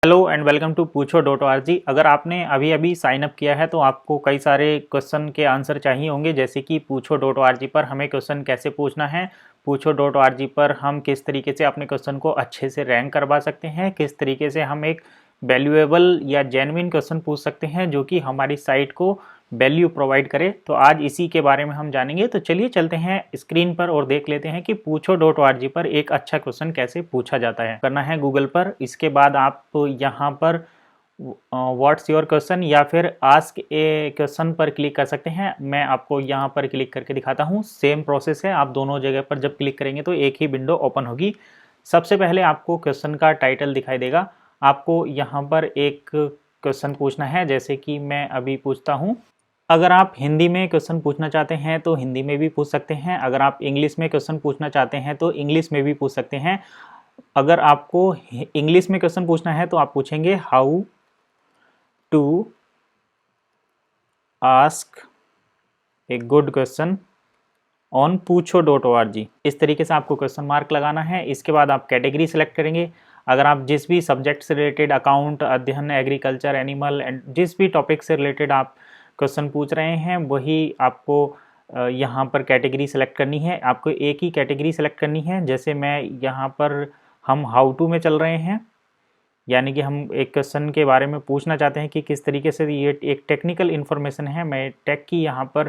Hello and welcome to पूछो dot R G. अगर आपने अभी अभी साइन अप किया है तो आपको कई सारे क्वेश्चन के आंसर चाहिए होंगे, जैसे कि पूछो डॉट आर जी पर हमें क्वेश्चन कैसे पूछना है, पूछो डॉट आर जी पर हम किस तरीके से अपने क्वेश्चन को अच्छे से रैंक करवा सकते हैं, किस तरीके से हम एक वैल्यूएबल या जेन्युइन क्वेश्चन पूछ सकते हैं जो कि हमारी साइट को वैल्यू प्रोवाइड करे। तो आज इसी के बारे में हम जानेंगे। तो चलिए चलते हैं स्क्रीन पर और देख लेते हैं कि पूछो डॉट आर जी पर एक अच्छा क्वेश्चन कैसे पूछा जाता है। करना है गूगल पर, इसके बाद आप यहाँ पर व्हाट्स योर क्वेश्चन या फिर आस्क ए क्वेश्चन पर क्लिक कर सकते हैं। मैं आपको यहाँ पर क्लिक करके दिखाता हूँ। सेम प्रोसेस है, आप दोनों जगह पर जब क्लिक करेंगे तो एक ही विंडो ओपन होगी। सबसे पहले आपको क्वेश्चन का टाइटल दिखाई देगा। आपको यहाँ पर एक क्वेश्चन पूछना है, जैसे कि मैं अभी पूछता हूँ। अगर आप हिंदी में क्वेश्चन पूछना चाहते हैं तो हिंदी में भी पूछ सकते हैं, अगर आप इंग्लिश में क्वेश्चन पूछना चाहते हैं तो इंग्लिश में भी पूछ सकते हैं। अगर आपको इंग्लिश में क्वेश्चन पूछना है तो आप पूछेंगे how to ask a good question on Poocho dot O R G. इस तरीके से आपको क्वेश्चन मार्क लगाना है। इसके बाद आप कैटेगरी सेलेक्ट करेंगे। अगर आप जिस भी सब्जेक्ट से रिलेटेड, अकाउंट, अध्ययन, एग्रीकल्चर, एनिमल एंड जिस भी टॉपिक से रिलेटेड आप क्वेश्चन पूछ रहे हैं वही आपको यहाँ पर कैटेगरी सेलेक्ट करनी है। आपको एक ही कैटेगरी सेलेक्ट करनी है। जैसे मैं यहाँ पर हम हाउ टू में चल रहे हैं, यानी कि हम एक क्वेश्चन के बारे में पूछना चाहते हैं कि किस तरीके से ये एक टेक्निकल इन्फॉर्मेशन है। मैं टेक की यहाँ पर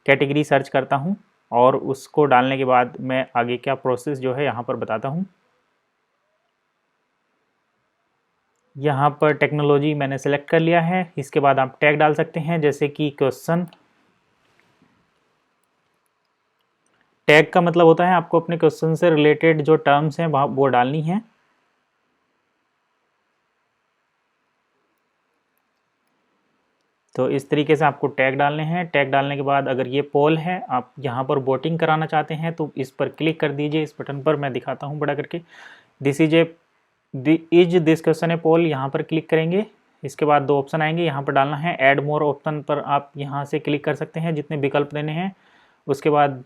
कैटेगरी सर्च करता हूँ और उसको डालने के बाद मैं आगे क्या प्रोसेस जो है यहाँ पर बताता हूँ। यहाँ पर टेक्नोलॉजी मैंने सेलेक्ट कर लिया है। इसके बाद आप टैग डाल सकते हैं, जैसे कि क्वेश्चन। टैग का मतलब होता है आपको अपने क्वेश्चन से रिलेटेड जो टर्म्स हैं वो डालनी है। तो इस तरीके से आपको टैग डालने हैं। टैग डालने के बाद अगर ये पोल है, आप यहाँ पर वोटिंग कराना चाहते हैं तो इस पर क्लिक कर दीजिए। इस बटन पर मैं दिखाता हूँ बड़ा करके। दिस इज दिस क्वेश्चन ए पोल, यहाँ पर क्लिक करेंगे। इसके बाद दो ऑप्शन आएंगे, यहाँ पर डालना है ऐड मोर ऑप्शन पर आप यहाँ से क्लिक कर सकते हैं जितने विकल्प देने हैं। उसके बाद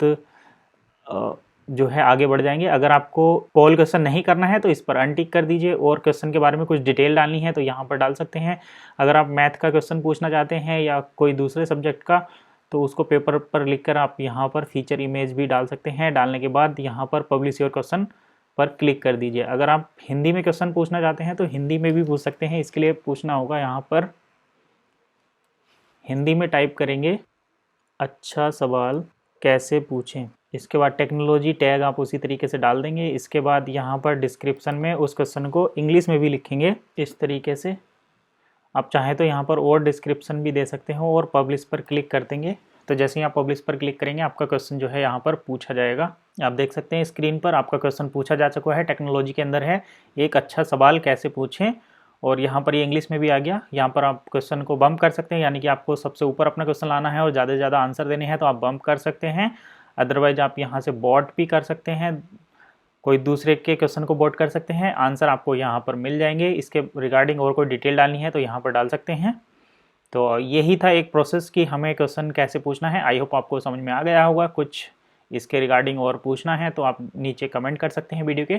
जो है आगे बढ़ जाएंगे। अगर आपको पोल क्वेश्चन नहीं करना है तो इस पर अनटिक कर दीजिए और क्वेश्चन के बारे में कुछ डिटेल डालनी है तो यहाँ पर डाल सकते हैं। अगर आप मैथ का क्वेश्चन पूछना चाहते हैं या कोई दूसरे सब्जेक्ट का तो उसको पेपर पर लिखकर आप यहाँ पर फीचर इमेज भी डाल सकते हैं। डालने के बाद यहाँ पर पब्लिश योर क्वेश्चन पर क्लिक कर दीजिए। अगर आप हिंदी में क्वेश्चन पूछना चाहते हैं तो हिंदी में भी पूछ सकते हैं। इसके लिए पूछना होगा, यहाँ पर हिंदी में टाइप करेंगे अच्छा सवाल कैसे पूछें। इसके बाद टेक्नोलॉजी टैग आप उसी तरीके से डाल देंगे। इसके बाद यहाँ पर डिस्क्रिप्शन में उस क्वेश्चन को इंग्लिश में भी लिखेंगे इस तरीके से। आप चाहें तो यहाँ पर और डिस्क्रिप्शन भी दे सकते हो और पब्लिश पर क्लिक कर देंगे। तो जैसे ही आप पब्लिश पर क्लिक करेंगे आपका क्वेश्चन जो है यहाँ पर पूछा जाएगा। आप देख सकते हैं स्क्रीन पर आपका क्वेश्चन पूछा जा चुका है। टेक्नोलॉजी के अंदर है एक अच्छा सवाल कैसे पूछें, और यहाँ पर ये इंग्लिश में भी आ गया। यहाँ पर आप क्वेश्चन को बम्प कर सकते हैं, यानी कि आपको सबसे ऊपर अपना क्वेश्चन लाना है और ज़्यादा से ज़्यादा आंसर देने हैं तो आप बम्प कर सकते हैं। अदरवाइज आप यहाँ से बॉट भी कर सकते हैं, कोई दूसरे के क्वेश्चन को बॉट कर सकते हैं। आंसर आपको यहाँ पर मिल जाएंगे। इसके रिगार्डिंग और कोई डिटेल डालनी है तो यहाँ पर डाल सकते हैं। तो यही था एक प्रोसेस कि हमें क्वेश्चन कैसे पूछना है। आई होप आपको समझ में आ गया होगा। कुछ इसके रिगार्डिंग और पूछना है तो आप नीचे कमेंट कर सकते हैं वीडियो के।